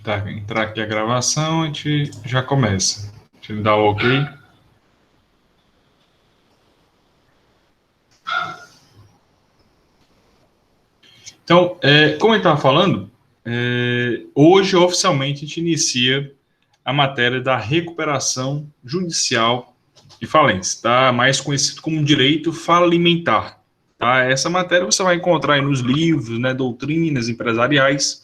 Tá, entrar aqui a gravação, a gente já começa. Deixa eu dar o ok. Então, como eu estava falando, hoje oficialmente a gente inicia a matéria da recuperação judicial de falência, tá? Mais conhecido como direito falimentar. Tá? Essa matéria você vai encontrar aí nos livros, né, doutrinas empresariais,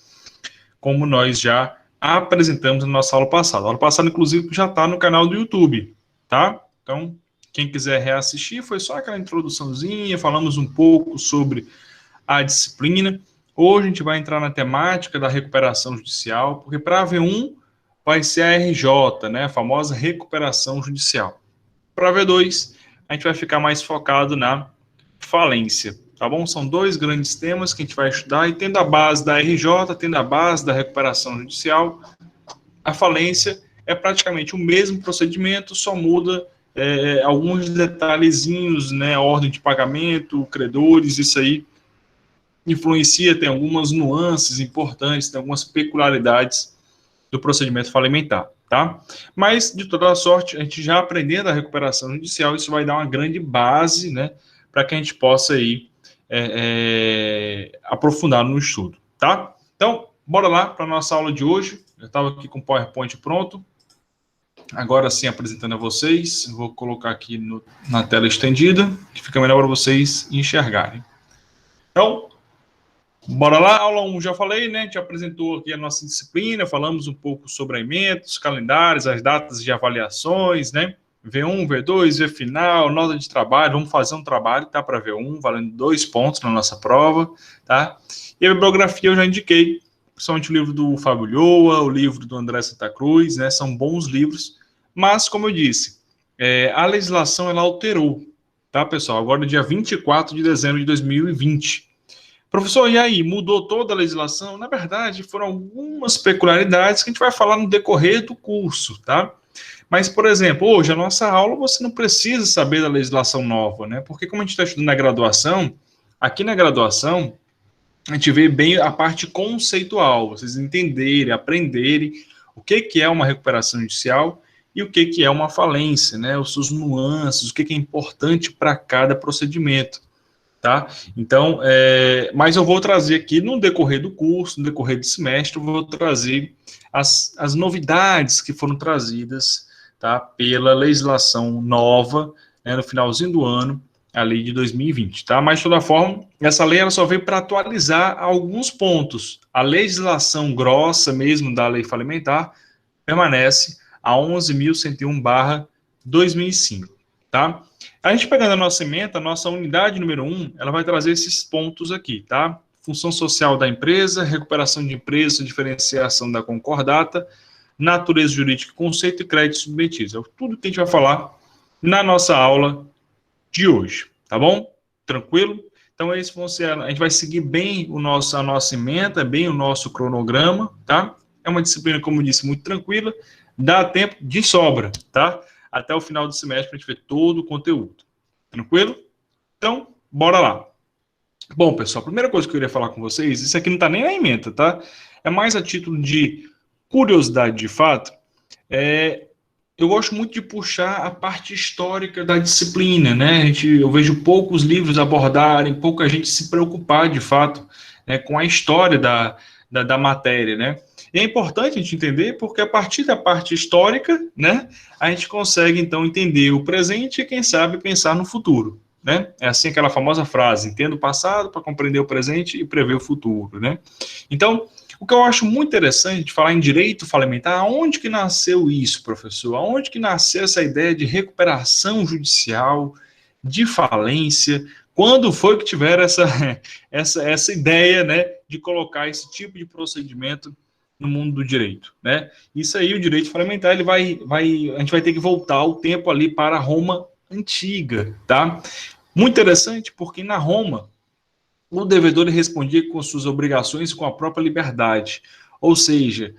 como nós já apresentamos na nossa aula passada. A aula passada, inclusive, já está no canal do YouTube, tá? Então, quem quiser reassistir, foi só aquela introduçãozinha, falamos um pouco sobre a disciplina. Hoje a gente vai entrar na temática da recuperação judicial, porque para a V1 vai ser a RJ, né, a famosa recuperação judicial. Para a V2, a gente vai ficar mais focado na falência, tá bom? São dois grandes temas que a gente vai estudar, e tendo a base da RJ, tendo a base da recuperação judicial, a falência é praticamente o mesmo procedimento, só muda alguns detalhezinhos, né, ordem de pagamento, credores, isso aí influencia, tem algumas nuances importantes, tem algumas peculiaridades do procedimento falimentar, tá? Mas, de toda sorte, a gente já aprendendo a recuperação judicial, isso vai dar uma grande base, né, para que a gente possa aí aprofundar no estudo, tá? Então, bora lá para a nossa aula de hoje. Eu estava aqui com o PowerPoint pronto. Agora sim, apresentando a vocês, vou colocar aqui na tela estendida, que fica melhor para vocês enxergarem. Então, bora lá, aula 1 já falei, né? A gente apresentou aqui a nossa disciplina, falamos um pouco sobre emendos, calendários, as datas de avaliações, né? V1, V2, V final, nota de trabalho, vamos fazer um trabalho, tá? Para V1, valendo 2 pontos na nossa prova, tá? E a bibliografia eu já indiquei, principalmente o livro do Fábio Lhoa, o livro do André Santa Cruz, né? São bons livros, mas, como eu disse, a legislação ela alterou, tá, pessoal? Agora, dia 24 de dezembro de 2020. Professor, e aí, mudou toda a legislação? Na verdade, foram algumas peculiaridades que a gente vai falar no decorrer do curso, tá? Mas, por exemplo, hoje a nossa aula você não precisa saber da legislação nova, né? Porque como a gente está estudando na graduação, aqui na graduação, a gente vê bem a parte conceitual, vocês entenderem, aprenderem o que é uma recuperação judicial e o que é uma falência, né? Os seus nuances, o que é importante para cada procedimento. Tá? Então, mas eu vou trazer aqui no decorrer do curso, no decorrer do semestre, eu vou trazer as novidades que foram trazidas, tá, pela legislação nova, né, no finalzinho do ano, a lei de 2020, tá? Mas, de toda forma, essa lei ela só veio para atualizar alguns pontos. A legislação grossa mesmo da lei falimentar permanece a 11.101/2005, tá? A gente pegando a nossa ementa, a nossa unidade número 1, ela vai trazer esses pontos aqui, tá? Função social da empresa, recuperação de empresa, diferenciação da concordata, natureza jurídica, conceito e crédito submetido. É tudo que a gente vai falar na nossa aula de hoje, tá bom? Tranquilo? Então, esse vão ser, a gente vai seguir bem a nossa ementa, bem o nosso cronograma, tá? É uma disciplina, como eu disse, muito tranquila, dá tempo de sobra, tá? Até o final do semestre para a gente ver todo o conteúdo. Tranquilo? Então, bora lá. Bom, pessoal, a primeira coisa que eu queria falar com vocês, isso aqui não está nem na ementa, tá? É mais a título de curiosidade de fato. Eu gosto muito de puxar a parte histórica da disciplina, né? Eu vejo poucos livros abordarem, pouca gente se preocupar, de fato, né, com a história da matéria, né? E é importante a gente entender, porque a partir da parte histórica, né, a gente consegue, então, entender o presente e, quem sabe, pensar no futuro, né? É assim aquela famosa frase, entenda o passado para compreender o presente e prever o futuro, né? Então, o que eu acho muito interessante de falar em direito falimentar, aonde que nasceu isso, professor? Aonde que nasceu essa ideia de recuperação judicial, de falência? Quando foi que tiveram essa ideia, né, de colocar esse tipo de procedimento no mundo do direito, né? Isso aí, o direito falimentar, a gente vai ter que voltar o tempo ali para a Roma antiga, tá? Muito interessante, porque na Roma, o devedor respondia com suas obrigações com a própria liberdade. Ou seja,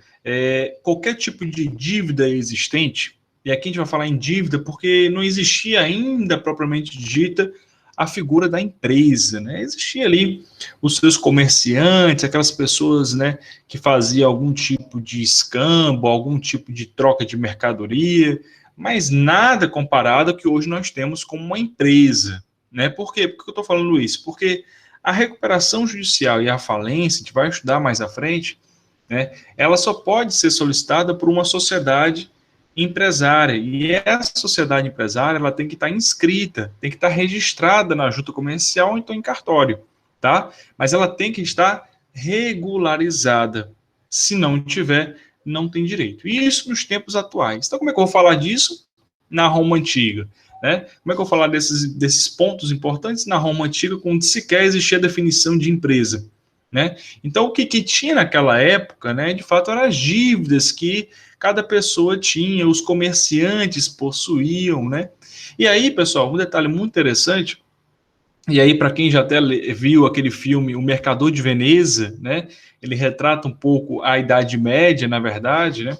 qualquer tipo de dívida existente, e aqui a gente vai falar em dívida porque não existia ainda propriamente dita a figura da empresa, né? Existia ali os seus comerciantes, aquelas pessoas, né, que faziam algum tipo de escambo, algum tipo de troca de mercadoria, mas nada comparado ao que hoje nós temos como uma empresa, né? Por quê? Por que eu estou falando isso? Porque a recuperação judicial e a falência, a gente vai estudar mais à frente, né, ela só pode ser solicitada por uma sociedade empresária, e essa sociedade empresária ela tem que estar inscrita, tem que estar registrada na junta comercial ou então em cartório, tá? Mas ela tem que estar regularizada. Se não tiver, não tem direito. E isso nos tempos atuais. Então, como é que eu vou falar disso? Na Roma Antiga. Né? Como é que eu vou falar desses pontos importantes na Roma Antiga, quando sequer existia a definição de empresa? Né? Então, o que tinha naquela época, né, de fato, eram as dívidas que cada pessoa tinha, os comerciantes possuíam, né? E aí, pessoal, um detalhe muito interessante, e aí, para quem já até viu aquele filme O Mercador de Veneza, né, ele retrata um pouco a Idade Média, na verdade, né?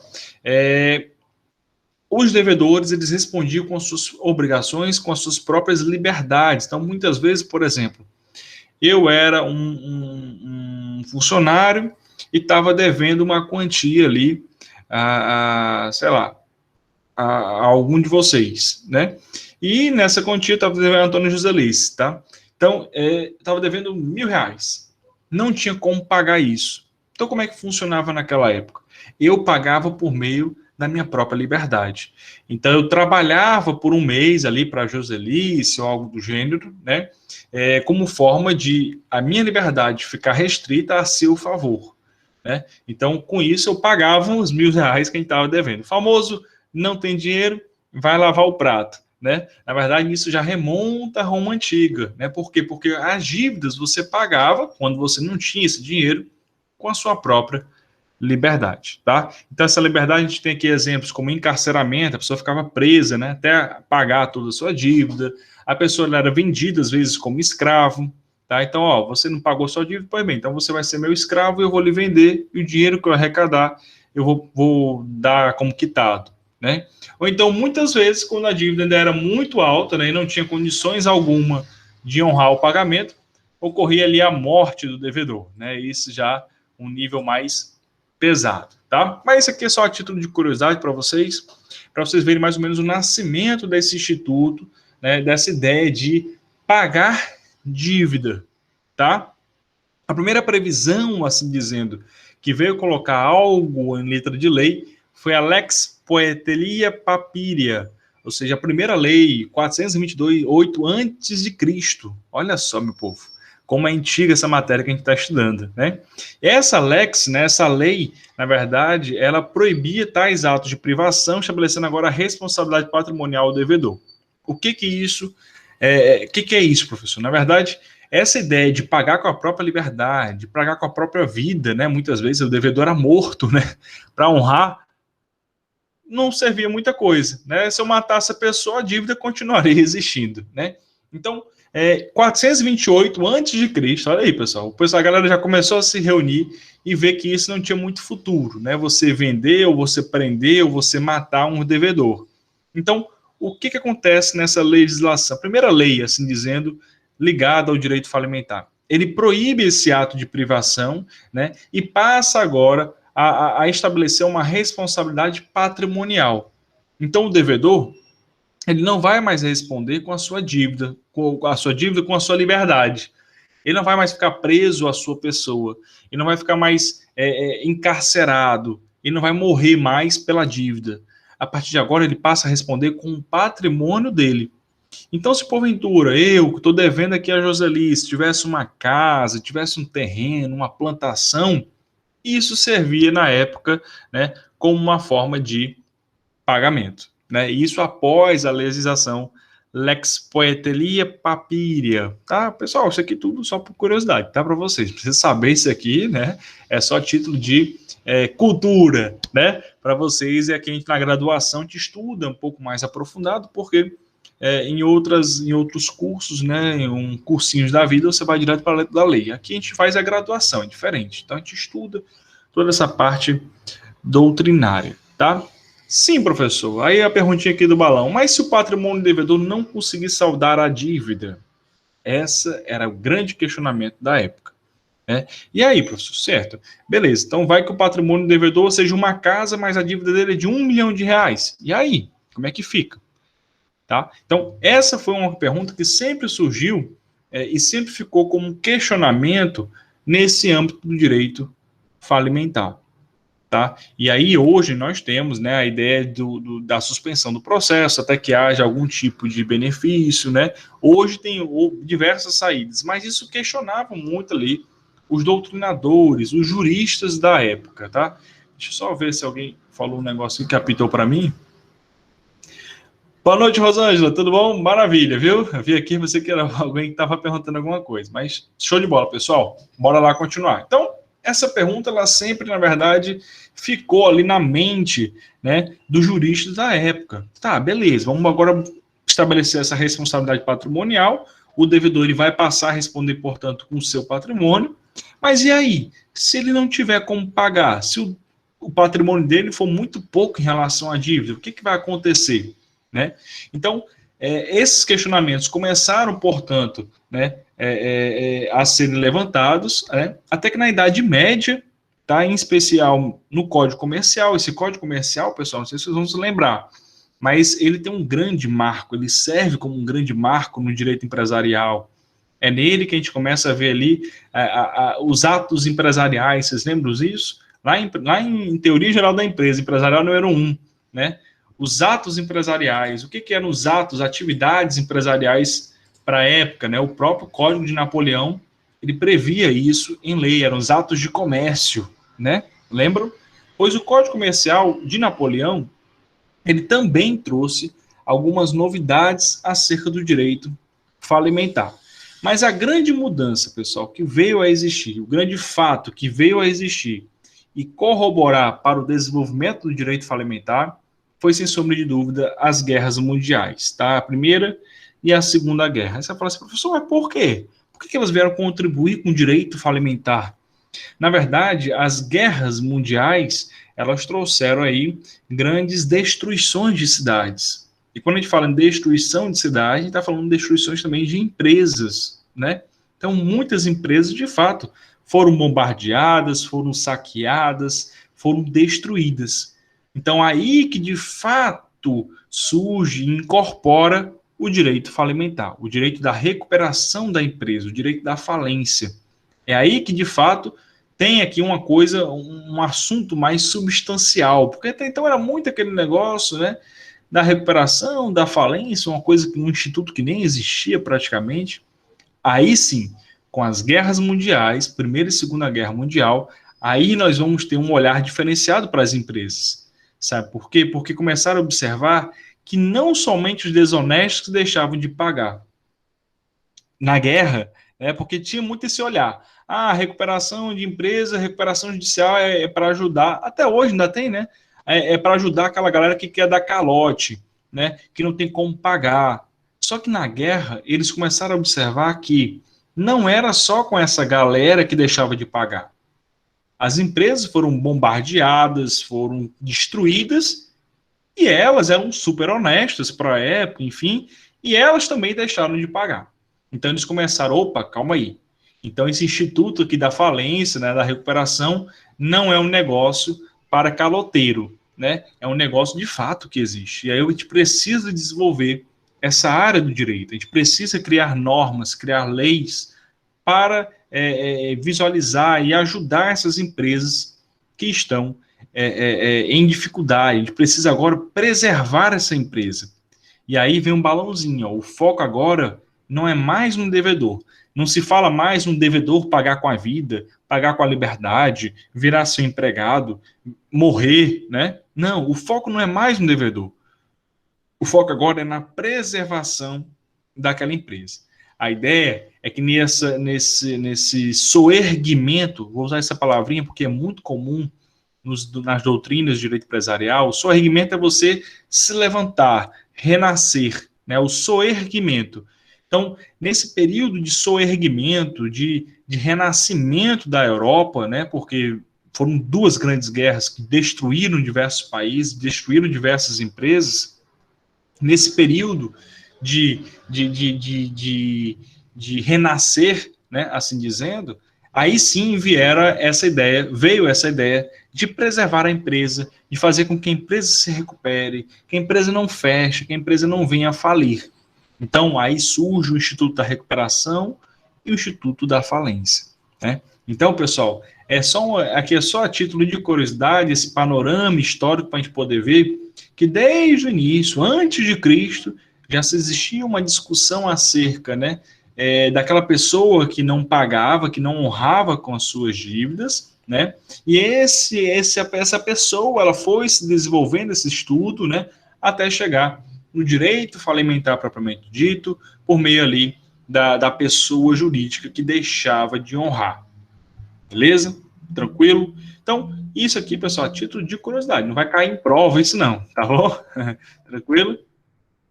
Os devedores, eles respondiam com as suas obrigações, com as suas próprias liberdades. Então, muitas vezes, por exemplo, eu era um funcionário e estava devendo uma quantia ali, sei lá, a algum de vocês, né? E nessa quantia estava devendo a Antônio José Liz, tá? Então, estava devendo R$1.000. Não tinha como pagar isso. Então, como é que funcionava naquela época? Eu pagava por meio da minha própria liberdade. Então, eu trabalhava por um mês ali para a Joselice ou algo do gênero, né? Como forma de a minha liberdade ficar restrita a seu favor, né? Então, com isso, eu pagava os R$1.000 que a gente estava devendo. O famoso não tem dinheiro, vai lavar o prato, né? Na verdade, isso já remonta à Roma Antiga, né? Por quê? Porque as dívidas você pagava quando você não tinha esse dinheiro com a sua própria liberdade, tá? Então, essa liberdade, a gente tem aqui exemplos como encarceramento, a pessoa ficava presa, né, até pagar toda a sua dívida, a pessoa era vendida, às vezes, como escravo, tá? Então, ó, você não pagou sua dívida, pois bem, então você vai ser meu escravo e eu vou lhe vender, e o dinheiro que eu arrecadar, eu vou dar como quitado, né? Ou então, muitas vezes, quando a dívida ainda era muito alta, né, e não tinha condições alguma de honrar o pagamento, ocorria ali a morte do devedor, né? Isso já um nível mais pesado, tá? Mas isso aqui é só a título de curiosidade para vocês verem mais ou menos o nascimento desse instituto, né, dessa ideia de pagar dívida, tá? A primeira previsão, assim dizendo, que veio colocar algo em letra de lei foi a Lex Poetelia Papiria, ou seja, a primeira lei, 422, antes de Cristo. Olha só, meu povo, como é antiga essa matéria que a gente está estudando, né? Essa lex, né, essa lei, na verdade, ela proibia tais atos de privação, estabelecendo agora a responsabilidade patrimonial do devedor. O que isso que é isso, professor? Na verdade, essa ideia de pagar com a própria liberdade, de pagar com a própria vida, né? Muitas vezes o devedor era morto, né? Para honrar, não servia muita coisa, né? Se eu matasse a pessoa, a dívida continuaria existindo, né? Então, 428 antes de Cristo, olha aí, pessoal. A galera já começou a se reunir e ver que isso não tinha muito futuro, né? Você vender, ou você prender, ou você matar um devedor. Então, o que acontece nessa legislação? A primeira lei, assim dizendo, ligada ao direito falimentar. Ele proíbe esse ato de privação, né? E passa agora a estabelecer uma responsabilidade patrimonial. Então, o devedor, ele não vai mais responder com a sua dívida, com a sua liberdade. Ele não vai mais ficar preso à sua pessoa. Ele não vai ficar mais encarcerado. Ele não vai morrer mais pela dívida. A partir de agora, ele passa a responder com o patrimônio dele. Então, se porventura eu, que estou devendo aqui a Joselice, tivesse uma casa, tivesse um terreno, uma plantação, isso servia na época, né, como uma forma de pagamento, né? Isso após a legislação Lex Poetelia Papiria, tá? Pessoal, isso aqui tudo só por curiosidade, tá? Para vocês, precisa saber isso aqui, né? É só título de cultura, né? Para vocês, aqui a gente na graduação te estuda um pouco mais aprofundado, porque em outros cursos, né, em cursinhos da vida, você vai direto para a letra da lei. Aqui a gente faz a graduação, é diferente. Então a gente estuda toda essa parte doutrinária, tá? Sim, professor. Aí a perguntinha aqui do balão. Mas se o patrimônio devedor não conseguir saldar a dívida, Essa era o grande questionamento da época. Né? E aí, professor, certo? Beleza, então vai que o patrimônio do devedor seja uma casa, mas a dívida dele é de R$ 1 milhão. E aí, como é que fica? Tá? Então, essa foi uma pergunta que sempre surgiu e sempre ficou como um questionamento nesse âmbito do direito falimentar. Tá? E aí, hoje, nós temos, né, a ideia da suspensão do processo, até que haja algum tipo de benefício. Né? Hoje tem diversas saídas, mas isso questionava muito ali os doutrinadores, os juristas da época. Tá? Deixa eu só ver se alguém falou um negócio que apitou para mim. Boa noite, Rosângela, tudo bom? Maravilha, viu? Eu vi aqui você que era alguém que estava perguntando alguma coisa, mas show de bola, pessoal. Bora lá continuar. Então, essa pergunta, ela sempre, na verdade, ficou ali na mente, né, dos juristas da época. Tá, beleza, vamos agora estabelecer essa responsabilidade patrimonial, o devedor ele vai passar a responder, portanto, com o seu patrimônio, mas e aí? Se ele não tiver como pagar, se o patrimônio dele for muito pouco em relação à dívida, o que vai acontecer? Né? Então, esses questionamentos começaram, portanto, né, a serem levantados, né, até que na Idade Média, tá, em especial no Código Comercial. Esse Código Comercial, pessoal, não sei se vocês vão se lembrar, mas ele tem um grande marco, ele serve como um grande marco no direito empresarial. É nele que a gente começa a ver ali os atos empresariais. Vocês lembram disso? Lá em Teoria Geral da Empresa, empresarial número 1, né? Os atos empresariais, o que eram os atos, atividades empresariais para a época, né? O próprio Código de Napoleão, ele previa isso em lei, eram os atos de comércio, né? Lembram? Pois o Código Comercial de Napoleão, ele também trouxe algumas novidades acerca do direito falimentar. Mas a grande mudança, pessoal, que veio a existir, o grande fato que veio a existir e corroborar para o desenvolvimento do direito falimentar foi, sem sombra de dúvida, as guerras mundiais, tá? A Primeira e a Segunda Guerra. Aí você fala assim, professor, mas por quê? Por que elas vieram contribuir com o direito falimentar? Na verdade, as guerras mundiais, elas trouxeram aí grandes destruições de cidades. E quando a gente fala em destruição de cidade, a gente está falando de destruições também de empresas, né? Então, muitas empresas, de fato, foram bombardeadas, foram saqueadas, foram destruídas. Então, aí que, de fato, surge e incorpora o direito falimentar, o direito da recuperação da empresa, o direito da falência. É aí que, de fato, tem aqui uma coisa, um assunto mais substancial, porque até então era muito aquele negócio, né, da recuperação, da falência, uma coisa que um instituto que nem existia praticamente. Aí sim, com as guerras mundiais, Primeira e Segunda Guerra Mundial, aí nós vamos ter um olhar diferenciado para as empresas. Sabe por quê? Porque começaram a observar que não somente os desonestos deixavam de pagar na guerra, né, porque tinha muito esse olhar. Ah, recuperação de empresa, recuperação judicial é para ajudar, até hoje ainda tem, né? É para ajudar aquela galera que quer dar calote, né? Que não tem como pagar. Só que na guerra, eles começaram a observar que não era só com essa galera que deixava de pagar. As empresas foram bombardeadas, foram destruídas, e elas eram super honestas para a época, enfim, e elas também deixaram de pagar. Então eles começaram, opa, calma aí. Então esse instituto aqui da falência, né, da recuperação, não é um negócio para caloteiro, né? É um negócio de fato que existe. E aí a gente precisa desenvolver essa área do direito. A gente precisa criar normas, criar leis para visualizar e ajudar essas empresas que estão em dificuldade. A gente precisa agora preservar essa empresa. E aí vem um balãozinho. Ó. O foco agora não é mais no devedor. Não se fala mais no devedor pagar com a vida, pagar com a liberdade, virar seu empregado, morrer, né? Não, o foco não é mais no devedor. O foco agora é na preservação daquela empresa. A ideia é que nesse soerguimento, vou usar essa palavrinha porque é muito comum nas doutrinas de direito empresarial, o soerguimento é você se levantar, renascer, né? O soerguimento. Então, nesse período de soerguimento, de renascimento da Europa, né? Porque foram duas grandes guerras que destruíram diversos países, destruíram diversas empresas. Nesse período de de renascer, né, assim dizendo, aí sim veio essa ideia de preservar a empresa, de fazer com que a empresa se recupere, que a empresa não feche, que a empresa não venha a falir. Então, aí surge o Instituto da Recuperação e o Instituto da Falência, né? Então, pessoal, aqui é só a título de curiosidade, esse panorama histórico para a gente poder ver que desde o início, antes de Cristo, já se existia uma discussão acerca, né, daquela pessoa que não pagava, que não honrava com as suas dívidas, né? E essa pessoa, ela foi se desenvolvendo esse estudo, né, até chegar no direito falimentar propriamente dito, por meio ali da pessoa jurídica que deixava de honrar. Beleza? Tranquilo? Então, isso aqui, pessoal, a título de curiosidade, não vai cair em prova isso não, tá bom? Tranquilo?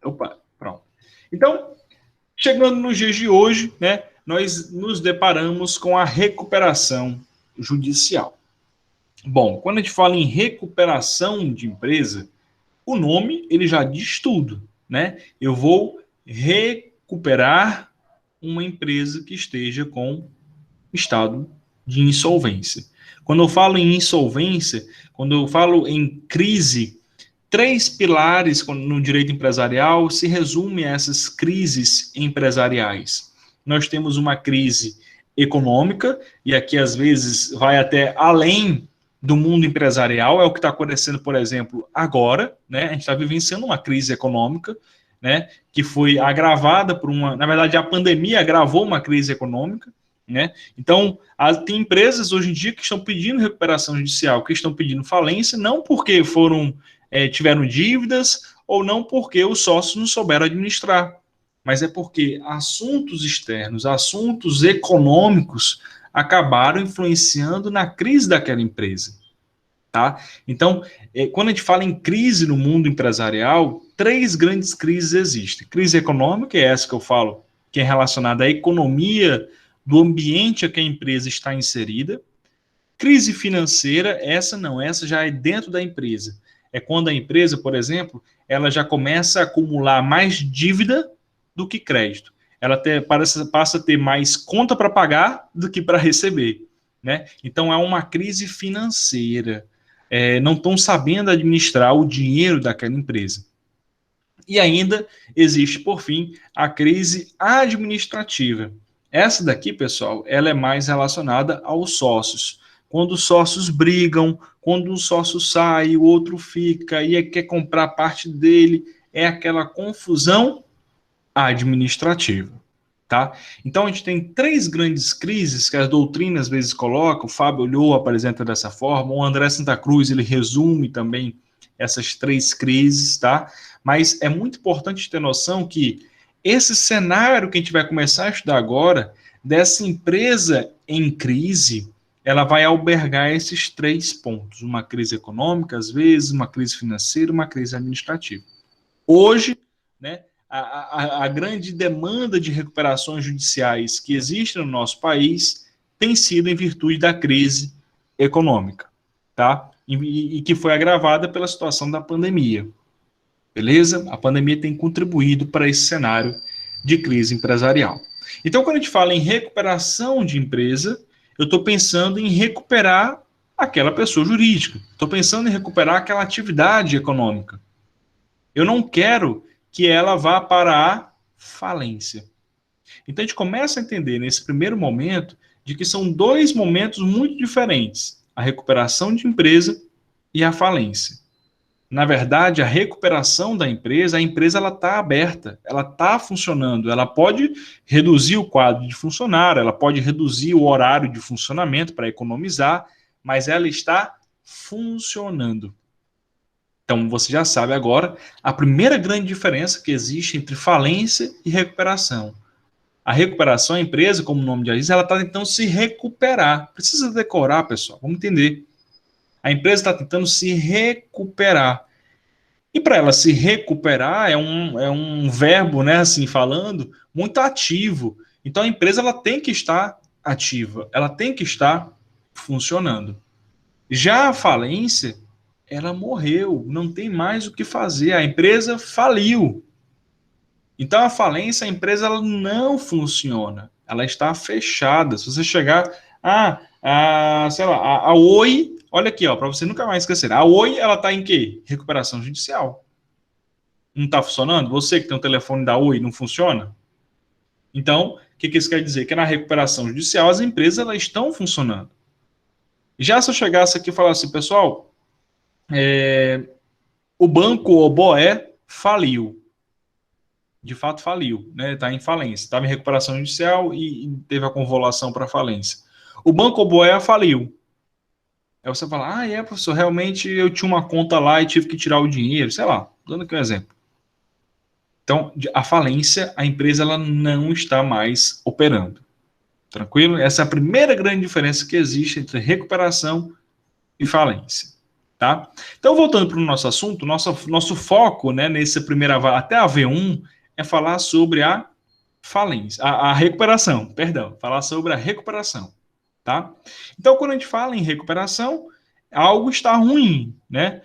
Opa, pronto. Então, chegando nos dias de hoje, né, nós nos deparamos com a recuperação judicial. Bom, quando a gente fala em recuperação de empresa, o nome ele já diz tudo, né? Eu vou recuperar uma empresa que esteja com estado de insolvência. Quando eu falo em insolvência, quando eu falo em crise, três pilares no direito empresarial se resumem a essas crises empresariais. Nós temos uma crise econômica, e aqui às vezes vai até além do mundo empresarial, é o que está acontecendo, por exemplo, agora, né? A gente está vivenciando uma crise econômica, né? Que foi agravada por na verdade, a pandemia agravou uma crise econômica, né? Então, tem empresas hoje em dia que estão pedindo recuperação judicial, que estão pedindo falência, não porque tiveram dívidas ou não porque os sócios não souberam administrar, mas é porque assuntos externos, assuntos econômicos acabaram influenciando na crise daquela empresa, tá? Então, quando a gente fala em crise no mundo empresarial, três grandes crises existem. Crise econômica, é essa que eu falo, que é relacionada à economia do ambiente a que a empresa está inserida. Crise financeira, essa já é dentro da empresa. É quando a empresa, por exemplo, ela já começa a acumular mais dívida do que crédito. Ela passa a ter mais conta para pagar do que para receber, né? Então é uma crise financeira. Não estão sabendo administrar o dinheiro daquela empresa. E ainda existe, por fim, a crise administrativa. Essa daqui, pessoal, ela é mais relacionada aos sócios. Quando os sócios brigam, quando um sócio sai, o outro fica e quer comprar parte dele, é aquela confusão administrativa, tá? Então a gente tem três grandes crises que as doutrinas às vezes colocam, o Fábio Olhou apresenta dessa forma, o André Santa Cruz ele resume também essas três crises, tá? Mas é muito importante ter noção que esse cenário que a gente vai começar a estudar agora, dessa empresa em crise, ela vai albergar esses três pontos, uma crise econômica, às vezes, uma crise financeira, uma crise administrativa. Hoje, né, a grande demanda de recuperações judiciais que existe no nosso país tem sido em virtude da crise econômica, tá? E que foi agravada pela situação da pandemia. Beleza? A pandemia tem contribuído para esse cenário de crise empresarial. Então, quando a gente fala em recuperação de empresa, eu estou pensando em recuperar aquela pessoa jurídica. Estou pensando em recuperar aquela atividade econômica. Eu não quero que ela vá para a falência. Então, a gente começa a entender nesse primeiro momento de que são dois momentos muito diferentes: a recuperação de empresa e a falência. Na verdade, a recuperação da empresa, a empresa ela está aberta, ela está funcionando, ela pode reduzir o quadro de funcionário, ela pode reduzir o horário de funcionamento para economizar, mas ela está funcionando. Então, você já sabe agora a primeira grande diferença que existe entre falência e recuperação. A recuperação, a empresa, como o nome já diz, ela está tentando se recuperar. Precisa decorar, pessoal, vamos entender. A empresa está tentando se recuperar. E para ela se recuperar é um verbo, né, assim falando, muito ativo. Então a empresa ela tem que estar ativa, ela tem que estar funcionando. Já a falência, ela morreu, não tem mais o que fazer, a empresa faliu. Então, a falência, a empresa ela não funciona. Ela está fechada. Se você chegar, sei lá, a Oi, olha aqui, ó, para você nunca mais esquecer. A Oi, ela está em quê? Recuperação judicial. Não está funcionando? Você que tem um telefone da Oi, não funciona? Então, o que isso quer dizer? Que na recuperação judicial, as empresas elas estão funcionando. Já se eu chegasse aqui e falasse assim, pessoal, o banco Oboé faliu. De fato faliu, né? Está em falência. Estava em recuperação judicial e teve a convolução para falência. O Banco Oboé faliu. Aí você fala, professor, realmente eu tinha uma conta lá e tive que tirar o dinheiro, sei lá, dando aqui um exemplo. Então, a falência, a empresa ela não está mais operando. Tranquilo? Essa é a primeira grande diferença que existe entre recuperação e falência. Tá? Então, voltando para o nosso assunto, nosso foco, né, nesse primeiro até a V1 é falar sobre a falência, a recuperação, perdão, falar sobre a recuperação, tá? Então, quando a gente fala em recuperação, algo está ruim, né?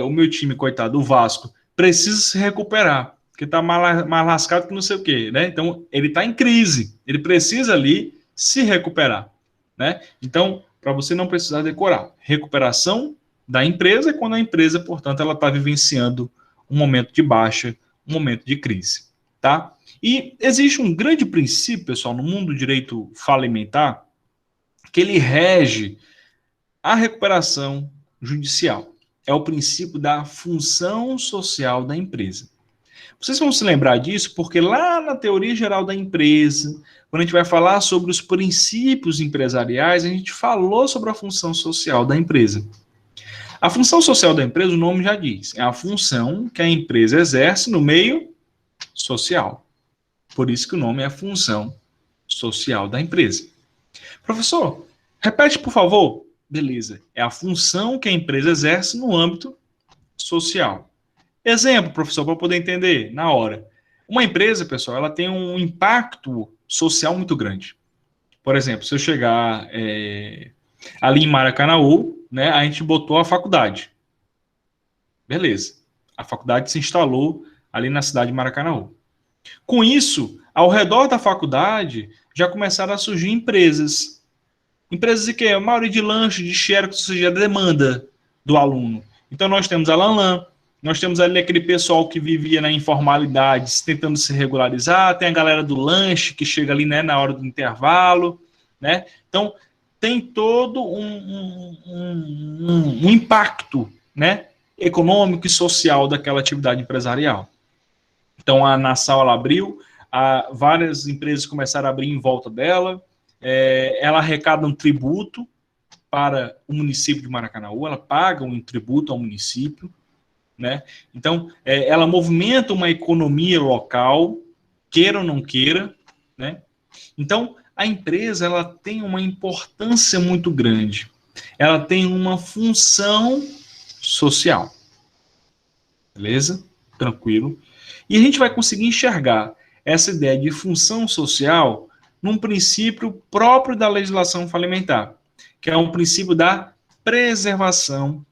O meu time, coitado, o Vasco, precisa se recuperar, porque está mais lascado que não sei o quê, né? Então, ele está em crise, ele precisa ali se recuperar, né? Então, para você não precisar decorar, recuperação da empresa é quando a empresa, portanto, ela está vivenciando um momento de baixa, um momento de crise, tá? E existe um grande princípio, pessoal, no mundo do direito falimentar, que ele rege a recuperação judicial. É o princípio da função social da empresa. Vocês vão se lembrar disso porque lá na teoria geral da empresa, quando a gente vai falar sobre os princípios empresariais, a gente falou sobre a função social da empresa. A função social da empresa, o nome já diz, é a função que a empresa exerce no meio social. Por isso que o nome é função social da empresa. Professor, repete, por favor. Beleza. É a função que a empresa exerce no âmbito social. Exemplo, professor, para poder entender na hora. Uma empresa, pessoal, ela tem um impacto social muito grande. Por exemplo, se eu chegar ali em Maracanaú, né, a gente botou a faculdade. Beleza. A faculdade se instalou ali na cidade de Maracanaú. Com isso, ao redor da faculdade, já começaram a surgir empresas. Empresas de quê? A maioria de lanche, de xerox, ou seja, a demanda do aluno. Então, nós temos a Lanlan, nós temos ali aquele pessoal que vivia na informalidade, tentando se regularizar, tem a galera do lanche, que chega ali, né, na hora do intervalo, né? Então, tem todo um impacto, né, econômico e social daquela atividade empresarial. Então, a Nassau, ela abriu, várias empresas começaram a abrir em volta dela, ela arrecada um tributo para o município de Maracanaú, ela paga um tributo ao município, né? Então, ela movimenta uma economia local, queira ou não queira, né? Então, a empresa ela tem uma importância muito grande, ela tem uma função social, beleza? Tranquilo. E a gente vai conseguir enxergar essa ideia de função social num princípio próprio da legislação falimentar, que é um princípio da preservação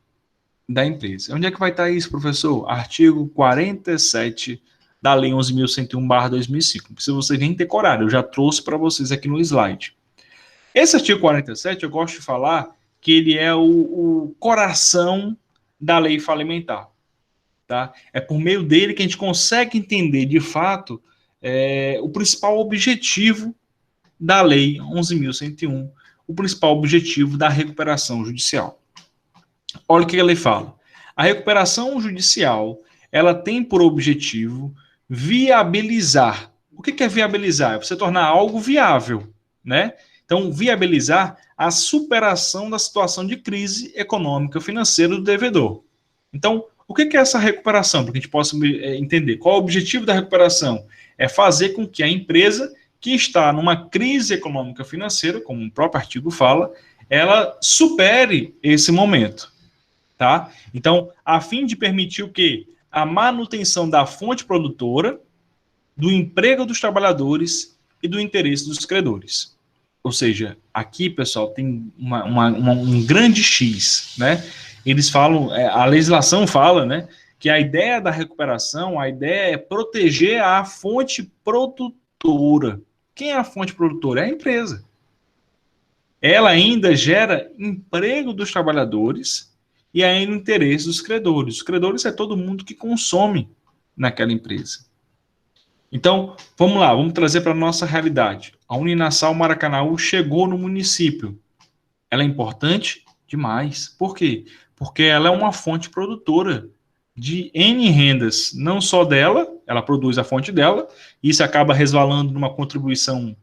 da empresa. Onde é que vai estar isso, professor? Artigo 47 da Lei 11.101/2005. Não precisa vocês nem decorar, eu já trouxe para vocês aqui no slide. Esse artigo 47, eu gosto de falar que ele é o coração da lei falimentar. Tá? É por meio dele que a gente consegue entender, de fato, o principal objetivo da Lei 11.101, o principal objetivo da recuperação judicial. Olha o que a lei fala. A recuperação judicial, ela tem por objetivo viabilizar. O que é viabilizar? É você tornar algo viável, né? Então, viabilizar a superação da situação de crise econômica e financeira do devedor. Então, o que é essa recuperação? Para que a gente possa entender. Qual é o objetivo da recuperação? É fazer com que a empresa que está numa crise econômica financeira, como o próprio artigo fala, ela supere esse momento. Tá? Então, a fim de permitir o quê? A manutenção da fonte produtora, do emprego dos trabalhadores e do interesse dos credores. Ou seja, aqui, pessoal, tem um grande X, né? Eles falam, a legislação fala, né, que a ideia da recuperação, a ideia é proteger a fonte produtora. Quem é a fonte produtora? É a empresa. Ela ainda gera emprego dos trabalhadores e ainda interesse dos credores. Os credores é todo mundo que consome naquela empresa. Então, vamos lá, vamos trazer para a nossa realidade. A Uninasal Maracanaú chegou no município. Ela é importante demais. Por quê? Porque ela é uma fonte produtora de N rendas, não só dela, ela produz a fonte dela, isso acaba resvalando numa contribuição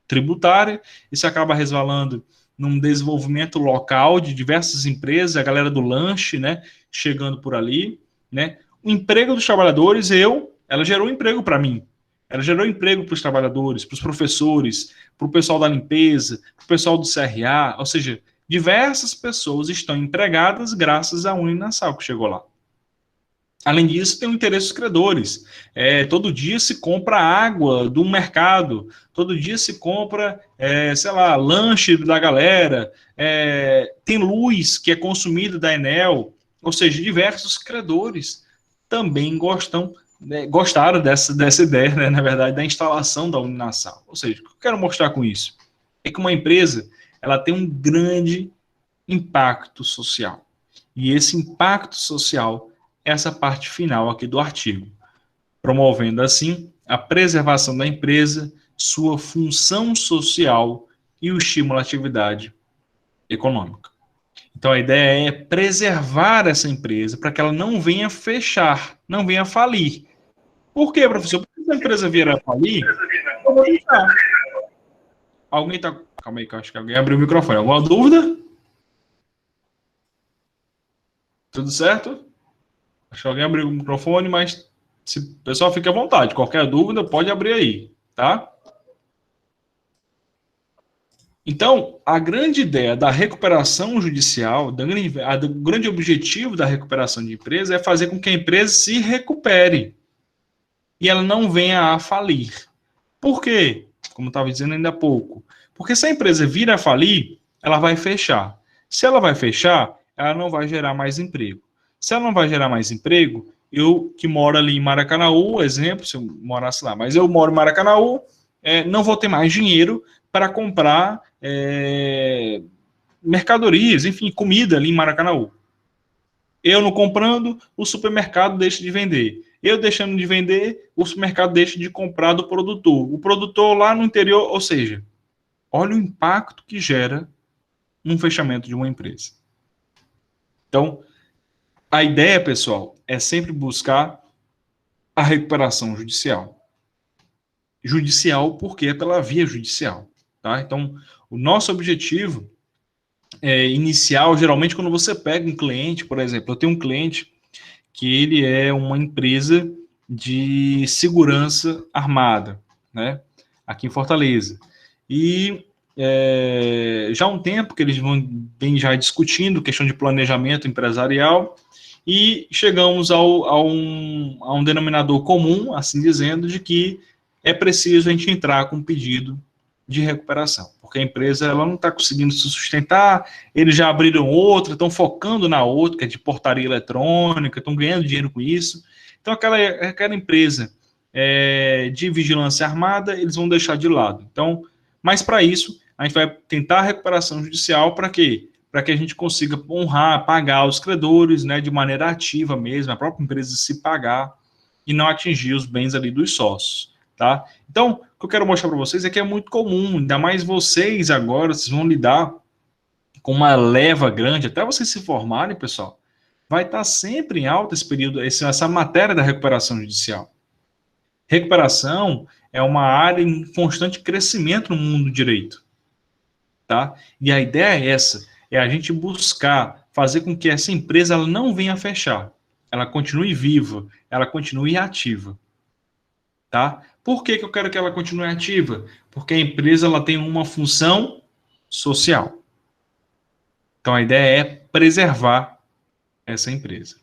tributária, isso acaba resvalando num desenvolvimento local de diversas empresas, a galera do lanche, né, chegando por ali, né? O emprego dos trabalhadores, ela gerou emprego para mim. Ela gerou emprego para os trabalhadores, para os professores, para o pessoal da limpeza, para o pessoal do CRA, ou seja, diversas pessoas estão empregadas graças à Uninasal que chegou lá. Além disso, tem o interesse dos credores. Todo dia se compra água do mercado, todo dia se compra, sei lá, lanche da galera, tem luz que é consumida da Enel, ou seja, diversos credores também gostaram dessa ideia, né, na verdade, da instalação da Uninasal. Ou seja, o que eu quero mostrar com isso? É que uma empresa ela tem um grande impacto social. E esse impacto social essa parte final aqui do artigo, promovendo assim a preservação da empresa, sua função social e o estímulo à atividade econômica. Então a ideia é preservar essa empresa para que ela não venha fechar, não venha falir. Por quê, professor? Porque se a empresa vier a falir, eu vou deixar. Alguém está... Calma aí, que eu acho que alguém abriu o microfone. Alguma dúvida? Tudo certo? Acho que alguém abriu o microfone, mas se o pessoal fica à vontade. Qualquer dúvida, pode abrir aí, tá? Então, a grande ideia da recuperação judicial, o grande objetivo da recuperação de empresa é fazer com que a empresa se recupere e ela não venha a falir. Por quê? Como eu estava dizendo ainda há pouco. Porque se a empresa vir a falir, ela vai fechar. Se ela vai fechar, ela não vai gerar mais emprego. Se ela não vai gerar mais emprego, eu que moro ali em Maracanaú, exemplo, se eu morasse lá, mas eu moro em Maracanaú, não vou ter mais dinheiro para comprar mercadorias, enfim, comida ali em Maracanaú. Eu não comprando, o supermercado deixa de vender. Eu deixando de vender, o supermercado deixa de comprar do produtor. O produtor lá no interior, ou seja, olha o impacto que gera um fechamento de uma empresa. Então, a ideia, pessoal, é sempre buscar a recuperação judicial. Judicial porque é pela via judicial, tá? Então, o nosso objetivo inicial, geralmente, quando você pega um cliente, por exemplo, eu tenho um cliente que ele é uma empresa de segurança armada, né? Aqui em Fortaleza. E já há um tempo que eles vêm já discutindo questão de planejamento empresarial e chegamos a um denominador comum, assim dizendo, de que é preciso a gente entrar com um pedido de recuperação, porque a empresa ela não está conseguindo se sustentar, eles já abriram outra, estão focando na outra, que é de portaria eletrônica, estão ganhando dinheiro com isso. Então, aquela empresa de vigilância armada, eles vão deixar de lado. Então, mas para isso, a gente vai tentar a recuperação judicial para quê? Para que a gente consiga honrar, pagar os credores, né, de maneira ativa mesmo, a própria empresa se pagar e não atingir os bens ali dos sócios, tá? Então, o que eu quero mostrar para vocês é que é muito comum, ainda mais vocês agora, vocês vão lidar com uma leva grande, até vocês se formarem, pessoal, vai estar sempre em alta esse período, essa matéria da recuperação judicial. Recuperação é uma área em constante crescimento no mundo do direito, tá? E a ideia é essa, é a gente buscar fazer com que essa empresa ela não venha a fechar, ela continue viva, ela continue ativa, tá? Por que eu quero que ela continue ativa? Porque a empresa ela tem uma função social. Então a ideia é preservar essa empresa.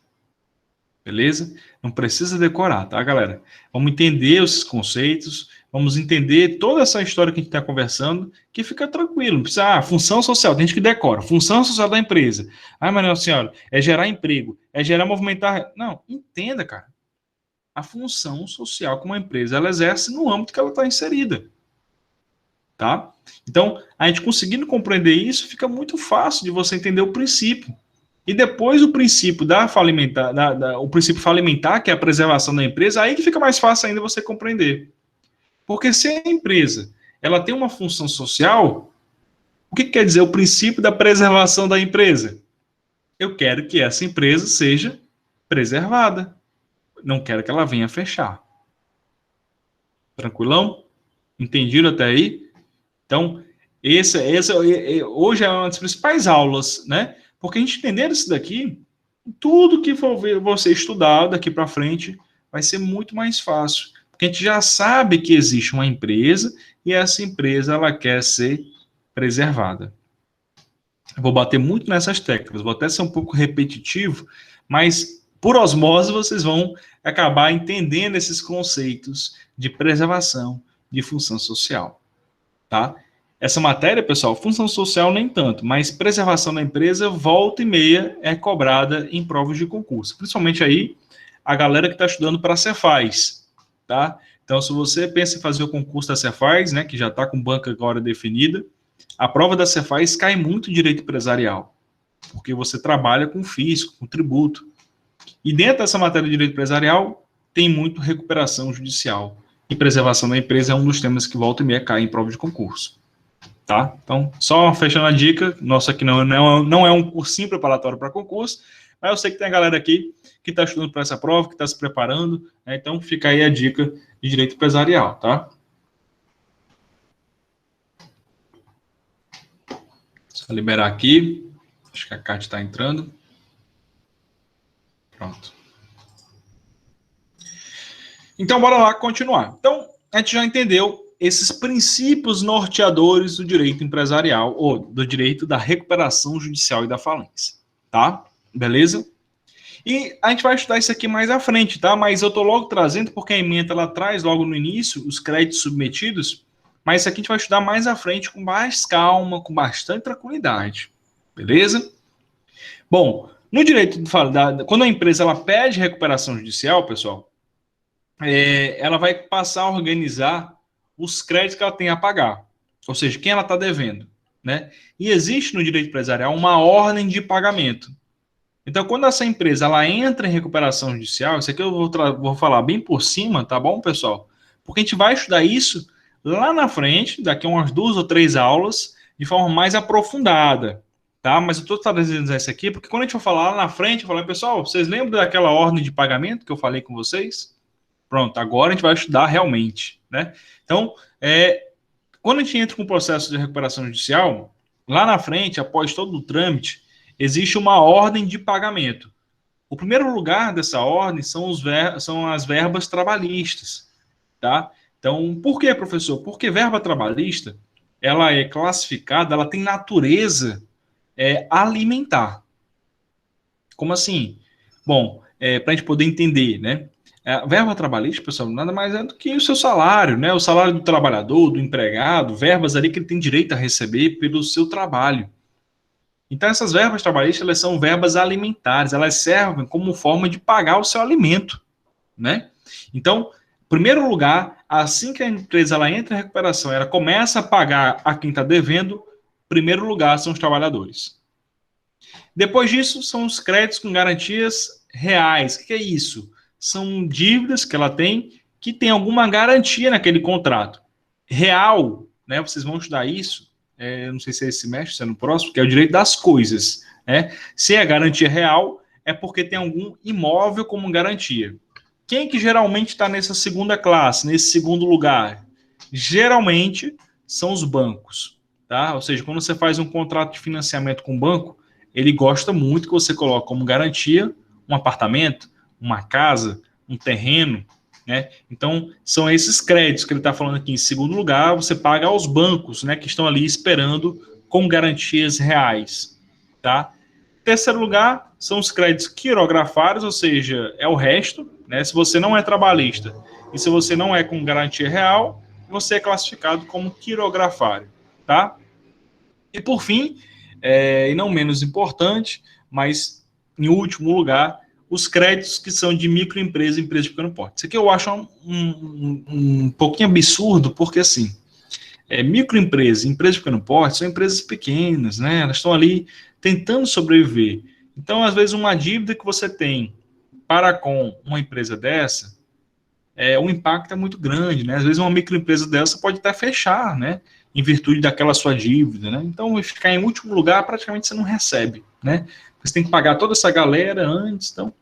Beleza? Não precisa decorar, tá, galera? Vamos entender os conceitos, vamos entender toda essa história que a gente está conversando, que fica tranquilo. Não precisa, função social, tem gente que decora, função social da empresa. Mas não, senhora, é gerar emprego, é gerar movimentar. Não, entenda, cara. A função social que uma empresa ela exerce no âmbito que ela está inserida. Tá? Então, a gente conseguindo compreender isso, fica muito fácil de você entender o princípio. E depois o princípio o princípio falimentar, que é a preservação da empresa, aí que fica mais fácil ainda você compreender. Porque se a empresa ela tem uma função social, o que quer dizer o princípio da preservação da empresa? Eu quero que essa empresa seja preservada. Não quero que ela venha fechar. Tranquilão? Entendido até aí? Então, hoje é uma das principais aulas, né? Porque a gente entendendo isso daqui, tudo que for você estudar daqui para frente vai ser muito mais fácil. Porque a gente já sabe que existe uma empresa e essa empresa ela quer ser preservada. Eu vou bater muito nessas teclas, vou até ser um pouco repetitivo, mas por osmose vocês vão acabar entendendo esses conceitos de preservação de função social, tá? Essa matéria, pessoal, função social nem tanto, mas preservação da empresa, volta e meia, é cobrada em provas de concurso. Principalmente aí, a galera que está estudando para a Cefaz, tá? Então, se você pensa em fazer o concurso da Cefaz, né, que já está com banca agora definida, a prova da Cefaz cai muito em direito empresarial, porque você trabalha com fisco, com tributo. E dentro dessa matéria de direito empresarial, tem muito recuperação judicial. E preservação da empresa é um dos temas que volta e meia cai em prova de concurso. Tá? Então, só fechando a dica, nosso aqui não é um cursinho preparatório para concurso, mas eu sei que tem a galera aqui que está estudando para essa prova, que está se preparando, né? Então fica aí a dica de direito empresarial, tá? Só liberar aqui, acho que a Kátia está entrando. Pronto. Então, bora lá continuar. Então, a gente já entendeu esses princípios norteadores do direito empresarial, ou do direito da recuperação judicial e da falência, tá? Beleza? E a gente vai estudar isso aqui mais à frente, tá? Mas eu tô logo trazendo, porque a ementa ela traz logo no início os créditos submetidos, mas isso aqui a gente vai estudar mais à frente com mais calma, com bastante tranquilidade, beleza? Bom, no direito, quando a empresa ela pede recuperação judicial, pessoal, ela vai passar a organizar os créditos que ela tem a pagar, ou seja, quem ela está devendo, né? E existe no direito empresarial uma ordem de pagamento. Então, quando essa empresa ela entra em recuperação judicial, isso aqui eu vou falar bem por cima, tá bom, pessoal? Porque a gente vai estudar isso lá na frente, daqui a umas 2 ou 3 aulas, de forma mais aprofundada, tá? Mas eu estou trazendo isso aqui porque quando a gente for falar lá na frente, eu falar, pessoal, vocês lembram daquela ordem de pagamento que eu falei com vocês? Pronto, agora a gente vai estudar realmente, né? Então, quando a gente entra com o processo de recuperação judicial, lá na frente, após todo o trâmite, existe uma ordem de pagamento. O primeiro lugar dessa ordem são as verbas trabalhistas, tá? Então, por que, professor? Porque verba trabalhista, ela é classificada, ela tem natureza alimentar. Como assim? Bom, para a gente poder entender, né? A verba trabalhista, pessoal, nada mais é do que o seu salário, né? O salário do trabalhador, do empregado, verbas ali que ele tem direito a receber pelo seu trabalho. Então, essas verbas trabalhistas, elas são verbas alimentares, elas servem como forma de pagar o seu alimento, né? Então, em primeiro lugar, assim que a empresa ela entra em recuperação, ela começa a pagar a quem está devendo, em primeiro lugar são os trabalhadores. Depois disso, são os créditos com garantias reais. O que é isso? São dívidas que ela tem que tem alguma garantia naquele contrato. Real, né? Vocês vão estudar isso. Não sei se é esse semestre, se é no próximo, que é o direito das coisas. Né? Se é garantia real, é porque tem algum imóvel como garantia. Quem que geralmente está nessa segunda classe, nesse segundo lugar? Geralmente são os bancos. Tá? Ou seja, quando você faz um contrato de financiamento com o banco, ele gosta muito que você coloque como garantia um apartamento, uma casa, um terreno, né? Então, são esses créditos que ele está falando aqui. Em segundo lugar, você paga aos bancos, né, que estão ali esperando com garantias reais, tá? Terceiro lugar, são os créditos quirografados, ou seja, é o resto, né? Se você não é trabalhista e se você não é com garantia real, você é classificado como quirografário, tá? E por fim, e não menos importante, mas em último lugar, os créditos que são de microempresa e empresa de pequeno porte. Isso aqui eu acho um pouquinho absurdo, porque assim, microempresa e empresa de pequeno porte são empresas pequenas, né? Elas estão ali tentando sobreviver. Então, às vezes, uma dívida que você tem para com uma empresa dessa, o impacto é muito grande, né? Às vezes uma microempresa dessa pode até fechar, né? Em virtude daquela sua dívida, né? Então, ficar em último lugar, praticamente você não recebe, né? Você tem que pagar toda essa galera antes, então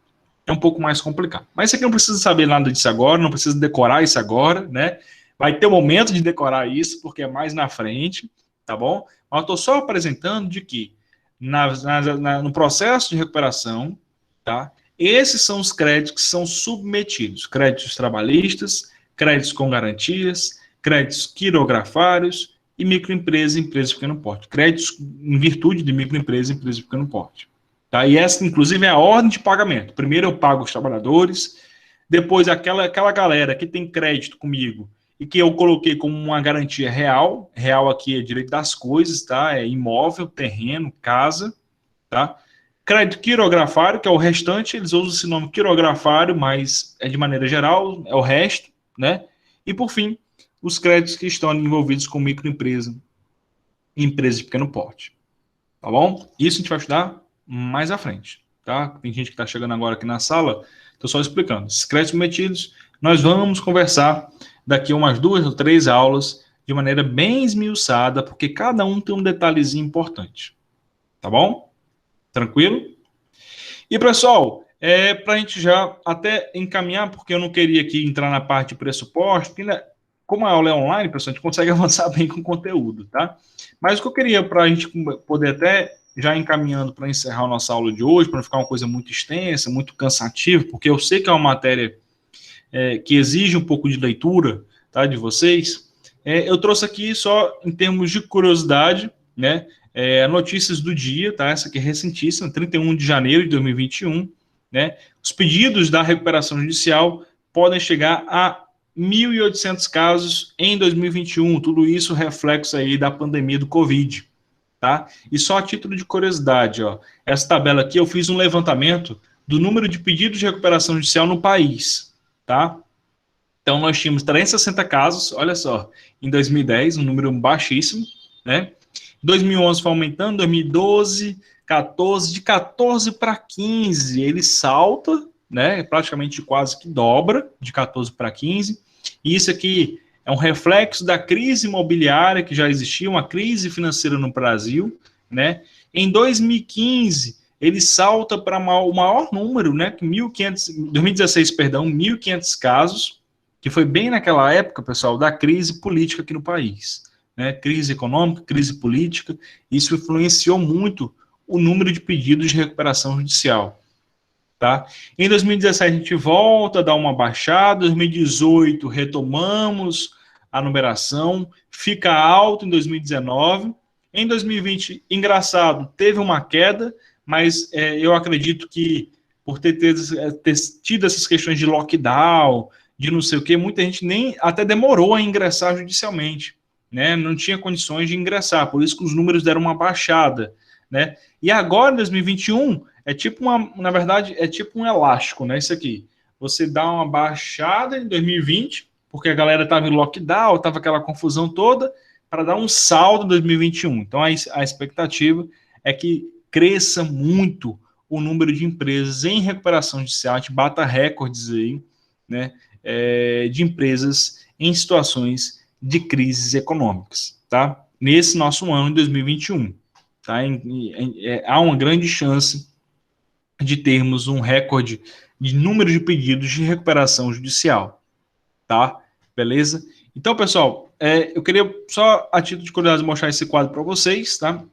é um pouco mais complicado. Mas isso aqui não precisa saber nada disso agora, não precisa decorar isso agora, né? Vai ter um momento de decorar isso, porque é mais na frente, tá bom? Mas eu estou só apresentando de que no processo de recuperação, tá? Esses são os créditos que são submetidos: créditos trabalhistas, créditos com garantias, créditos quirografários e microempresa e empresa de pequeno porte. Créditos em virtude de microempresa e empresa de pequeno porte. Tá? E essa, inclusive, é a ordem de pagamento. Primeiro eu pago os trabalhadores, depois aquela galera que tem crédito comigo e que eu coloquei como uma garantia real. Real aqui é direito das coisas, tá? É imóvel, terreno, casa, tá? Crédito quirografário, que é o restante, eles usam esse nome quirografário, mas é de maneira geral, é o resto, né? E por fim, os créditos que estão envolvidos com microempresa e empresa de pequeno porte. Tá bom? Isso a gente vai estudar mais à frente, tá? Tem gente que está chegando agora aqui na sala, estou só explicando. Esses créditos submetidos, nós vamos conversar daqui a umas 2 ou 3 aulas de maneira bem esmiuçada, porque cada um tem um detalhezinho importante. Tá bom? Tranquilo? E, pessoal, para a gente já até encaminhar, porque eu não queria aqui entrar na parte de pressuposto, porque, né, como a aula é online, pessoal, a gente consegue avançar bem com o conteúdo, tá? Mas o que eu queria para a gente poder até já encaminhando para encerrar a nossa aula de hoje, para não ficar uma coisa muito extensa, muito cansativa, porque eu sei que é uma matéria que exige um pouco de leitura, tá, de vocês, eu trouxe aqui só em termos de curiosidade, né, notícias do dia, tá, essa aqui é recentíssima, 31 de janeiro de 2021, né, os pedidos da recuperação judicial podem chegar a 1.800 casos em 2021, tudo isso reflexo aí da pandemia do Covid, tá? E só a título de curiosidade, ó, essa tabela aqui eu fiz um levantamento do número de pedidos de recuperação judicial no país, tá? Então nós tínhamos 360 casos, olha só, em 2010, um número baixíssimo, né? 2011 foi aumentando, 2012, 14, de 14 para 15, ele salta, né? Praticamente quase que dobra, de 14 para 15. E isso aqui é um reflexo da crise imobiliária que já existia, uma crise financeira no Brasil, né? Em 2015, ele salta para o maior número, né? 2016, perdão, 1.500 casos, que foi bem naquela época, pessoal, da crise política aqui no país, né? Crise econômica, crise política, isso influenciou muito o número de pedidos de recuperação judicial. Tá? Em 2017 a gente volta a dar uma baixada, 2018 retomamos a numeração, fica alto em 2019, em 2020, engraçado, teve uma queda, mas eu acredito que por ter tido essas questões de lockdown, de não sei o que, muita gente nem até demorou a ingressar judicialmente, né? Não tinha condições de ingressar, por isso que os números deram uma baixada, né? E agora, em 2021, é tipo na verdade, é tipo um elástico, né? Isso aqui. Você dá uma baixada em 2020, porque a galera estava em lockdown, estava aquela confusão toda, para dar um saldo em 2021. Então, a expectativa é que cresça muito o número de empresas em recuperação judicial, a gente bata recordes aí, né? De empresas em situações de crises econômicas, tá? Nesse nosso ano, em 2021. Tá? Há uma grande chance de termos um recorde de número de pedidos de recuperação judicial, tá? Beleza? Então, pessoal, eu queria só, a título de curiosidade, mostrar esse quadro para vocês, tá?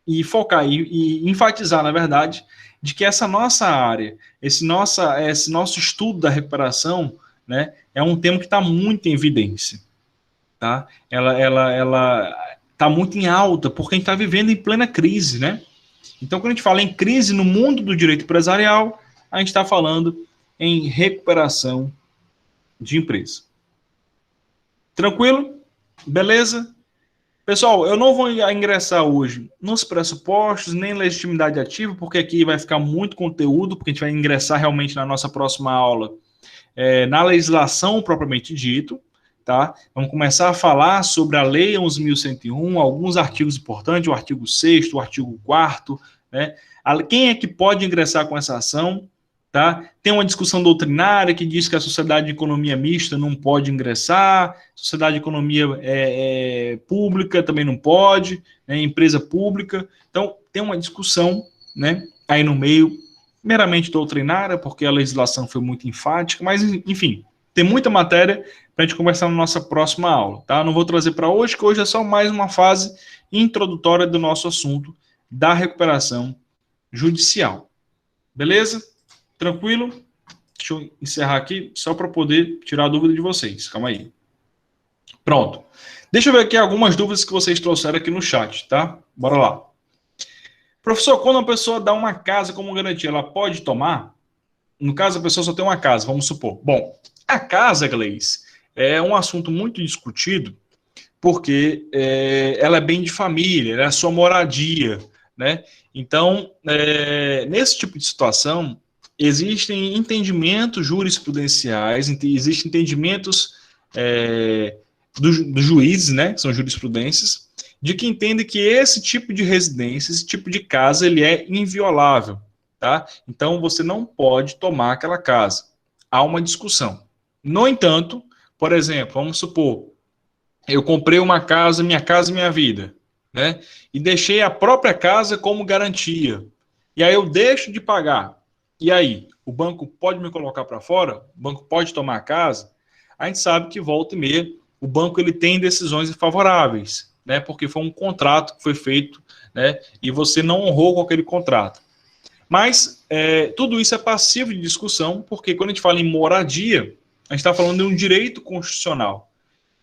E focar e enfatizar, na verdade, de que essa nossa área, esse nosso estudo da recuperação, né, é um tema que está muito em evidência, tá? Ela está muito em alta, porque a gente está vivendo em plena crise, né? Então, quando a gente fala em crise no mundo do direito empresarial, a gente está falando em recuperação de empresa. Tranquilo? Beleza? Pessoal, eu não vou ingressar hoje nos pressupostos, nem legitimidade ativa, porque aqui vai ficar muito conteúdo, porque a gente vai ingressar realmente na nossa próxima aula na legislação propriamente dito, tá? Vamos começar a falar sobre a Lei 11.101, alguns artigos importantes, o artigo 6º, o artigo 4º, né? Quem é que pode ingressar com essa ação? Tá? Tem uma discussão doutrinária que diz que a sociedade de economia mista não pode ingressar, sociedade de economia pública também não pode, né, empresa pública. Então, tem uma discussão, né, aí no meio, meramente doutrinária, porque a legislação foi muito enfática, mas, enfim, tem muita matéria para a gente conversar na nossa próxima aula. Tá? Não vou trazer para hoje, que hoje é só mais uma fase introdutória do nosso assunto da recuperação judicial. Beleza? Tranquilo? Deixa eu encerrar aqui, só para poder tirar a dúvida de vocês. Calma aí. Pronto. Deixa eu ver aqui algumas dúvidas que vocês trouxeram aqui no chat, tá? Bora lá. Professor, quando uma pessoa dá uma casa como garantia, ela pode tomar? No caso, a pessoa só tem uma casa, vamos supor. Bom, a casa, Gleice, é um assunto muito discutido, porque ela é bem de família, ela é a sua moradia, né? Então, nesse tipo de situação, existem entendimentos jurisprudenciais, existem entendimentos dos juízes, né, que são jurisprudências, de que entendem que esse tipo de residência, esse tipo de casa, ele é inviolável, tá? Então, você não pode tomar aquela casa. Há uma discussão. No entanto, por exemplo, vamos supor, eu comprei uma casa, minha vida, né, e deixei a própria casa como garantia, e aí eu deixo de pagar. E aí, o banco pode me colocar para fora? O banco pode tomar a casa? A gente sabe que volta e meia, o banco ele tem decisões favoráveis, né? Porque foi um contrato que foi feito, né? E você não honrou com aquele contrato. Mas tudo isso é passivo de discussão, porque quando a gente fala em moradia, a gente está falando de um direito constitucional.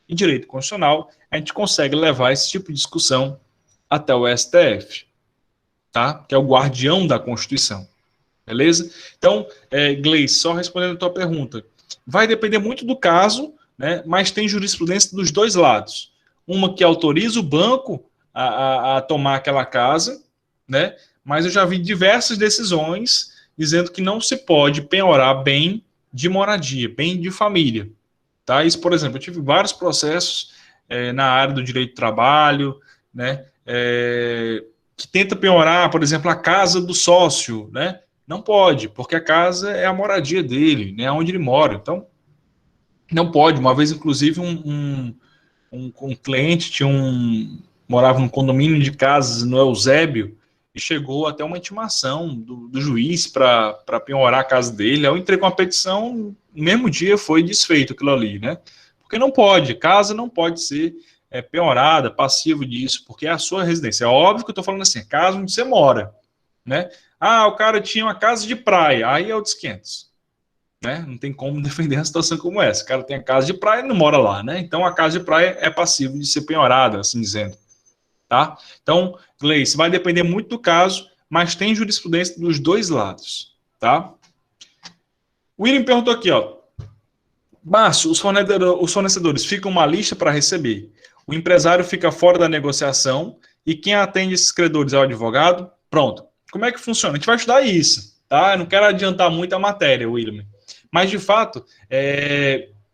E direito constitucional, a gente consegue levar esse tipo de discussão até o STF, tá? Que é o guardião da Constituição. Beleza? Então, Gleice, só respondendo a tua pergunta, vai depender muito do caso, né, mas tem jurisprudência dos dois lados. Uma que autoriza o banco a tomar aquela casa, né, mas eu já vi diversas decisões dizendo que não se pode penhorar bem de moradia, bem de família. Tá? Isso, por exemplo, eu tive vários processos na área do direito do trabalho, né, que tenta penhorar, por exemplo, a casa do sócio, né? Não pode, porque a casa é a moradia dele, né, onde ele mora. Então, não pode. Uma vez, inclusive, um cliente morava num condomínio de casas no Eusébio e chegou até uma intimação do juiz para penhorar a casa dele. Eu entrei com a petição, no mesmo dia foi desfeito aquilo ali, né? Porque não pode, casa não pode ser penhorada, passivo disso, porque é a sua residência. É óbvio que eu estou falando assim, casa onde você mora, né? Ah, o cara tinha uma casa de praia, aí é outros 500. Né? Não tem como defender uma situação como essa. O cara tem a casa de praia e não mora lá, né? Então a casa de praia é passível de ser penhorada, assim dizendo. Tá? Então, Gleice, vai depender muito do caso, mas tem jurisprudência dos dois lados. Tá? O William perguntou aqui, ó. Márcio, os fornecedores ficam uma lista para receber. O empresário fica fora da negociação e quem atende esses credores é o advogado. Pronto. Como é que funciona? A gente vai estudar isso, tá? Eu não quero adiantar muito a matéria, William. Mas, de fato,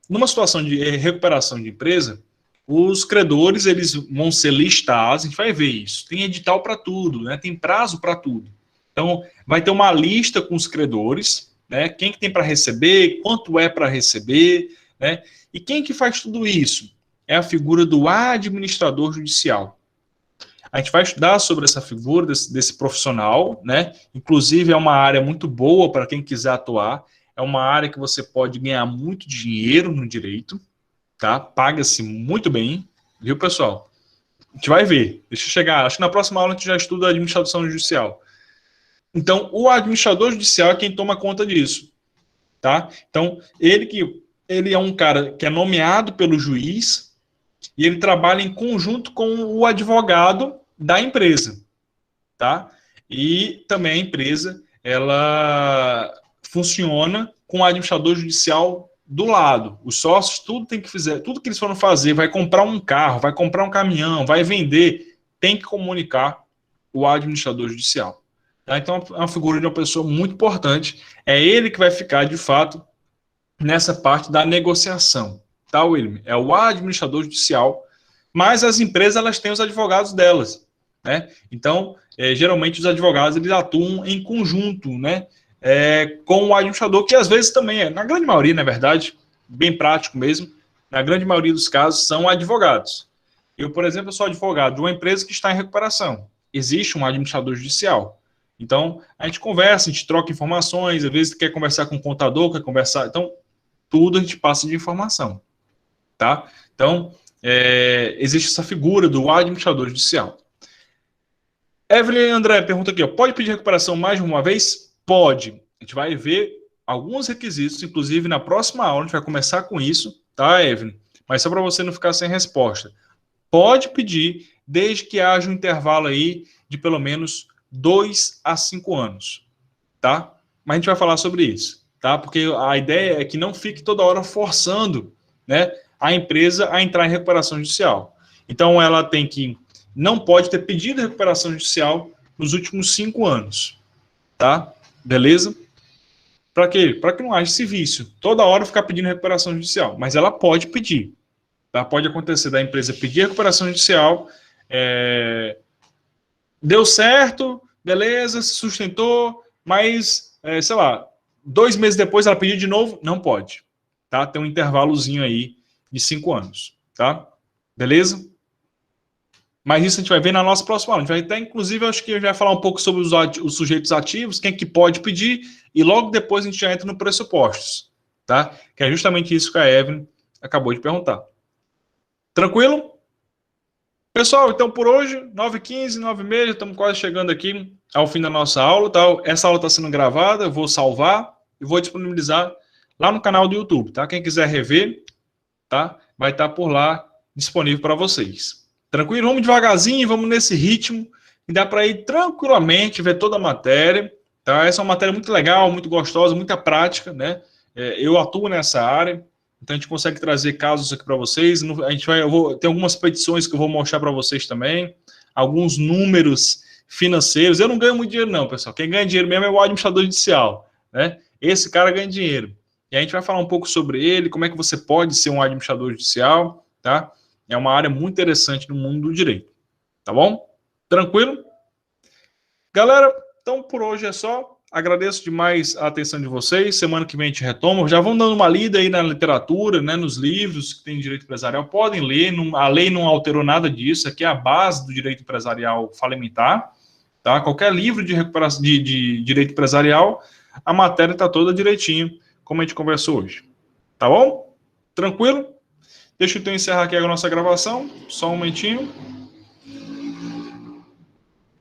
numa situação de recuperação de empresa, os credores eles vão ser listados, a gente vai ver isso. Tem edital para tudo, né? Tem prazo para tudo. Então, vai ter uma lista com os credores, né? Quem que tem para receber, quanto é para receber, né? E quem que faz tudo isso? É a figura do administrador judicial. A gente vai estudar sobre essa figura desse profissional, né? Inclusive é uma área muito boa para quem quiser atuar. É uma área que você pode ganhar muito dinheiro no direito, tá? Paga-se muito bem, viu, pessoal? A gente vai ver. Deixa eu chegar. Acho que na próxima aula a gente já estuda a administração judicial. Então, o administrador judicial é quem toma conta disso, tá? Então, ele é um cara que é nomeado pelo juiz e ele trabalha em conjunto com o advogado da empresa, tá? E também a empresa, ela funciona com o administrador judicial do lado. Os sócios, tudo tem que fazer, tudo que eles foram fazer, vai comprar um carro, vai comprar um caminhão, vai vender, tem que comunicar o administrador judicial. Tá? Então, é uma figura de uma pessoa muito importante. É ele que vai ficar, de fato, nessa parte da negociação. Tá, William? É o administrador judicial, mas as empresas, elas têm os advogados delas, né? Então, geralmente, os advogados, eles atuam em conjunto, né? Com o administrador, que às vezes também na grande maioria, na verdade, bem prático mesmo, na grande maioria dos casos, são advogados. Eu, por exemplo, sou advogado de uma empresa que está em recuperação. Existe um administrador judicial. Então, a gente conversa, a gente troca informações, às vezes quer conversar com o contador, quer conversar... Então, tudo a gente passa de informação, tá? Então, existe essa figura do administrador judicial. Evelyn André pergunta aqui, ó, pode pedir recuperação mais de uma vez? Pode. A gente vai ver alguns requisitos, inclusive na próxima aula a gente vai começar com isso, tá, Evelyn? Mas só para você não ficar sem resposta. Pode pedir, desde que haja um intervalo aí de pelo menos 2 a 5 anos, tá? Mas a gente vai falar sobre isso, tá? Porque a ideia é que não fique toda hora forçando, né, a empresa a entrar em recuperação judicial. Então, ela não pode ter pedido recuperação judicial nos últimos 5 anos, tá? Beleza? Para quê? Para que não haja esse vício. Toda hora ficar pedindo recuperação judicial. Mas ela pode pedir. Tá? Pode acontecer da empresa pedir recuperação judicial, deu certo, beleza, se sustentou, mas, sei lá, 2 meses depois ela pediu de novo, não pode. Tá? Tem um intervalozinho aí de 5 anos. Tá? Beleza? Mas isso a gente vai ver na nossa próxima aula. A gente vai até, inclusive, acho que a gente vai falar um pouco sobre os sujeitos ativos, quem que pode pedir, e logo depois a gente já entra no pressupostos, tá? Que é justamente isso que a Evelyn acabou de perguntar. Tranquilo? Pessoal, então por hoje, 9h15, 9h30, estamos quase chegando aqui ao fim da nossa aula, tá? Essa aula está sendo gravada, eu vou salvar e vou disponibilizar lá no canal do YouTube, tá? Quem quiser rever, tá? Vai estar por lá disponível para vocês. Tranquilo? Vamos devagarzinho, vamos nesse ritmo, e dá para ir tranquilamente, ver toda a matéria, tá? Essa é uma matéria muito legal, muito gostosa, muita prática, né? Eu atuo nessa área, então a gente consegue trazer casos aqui para vocês. Tem algumas petições que eu vou mostrar para vocês também, alguns números financeiros. Eu não ganho muito dinheiro não, pessoal. Quem ganha dinheiro mesmo é o administrador judicial, né? Esse cara ganha dinheiro. E a gente vai falar um pouco sobre ele, como é que você pode ser um administrador judicial, tá? É uma área muito interessante no mundo do direito. Tá bom? Tranquilo? Galera, então por hoje é só. Agradeço demais a atenção de vocês. Semana que vem a gente retoma. Já vão dando uma lida aí na literatura, né, nos livros que tem direito empresarial. Podem ler. A lei não alterou nada disso. Aqui é a base do direito empresarial falimentar. Tá? Qualquer livro de recuperação de direito empresarial, a matéria está toda direitinho, como a gente conversou hoje. Tá bom? Tranquilo? Deixa eu então encerrar aqui a nossa gravação, só um momentinho.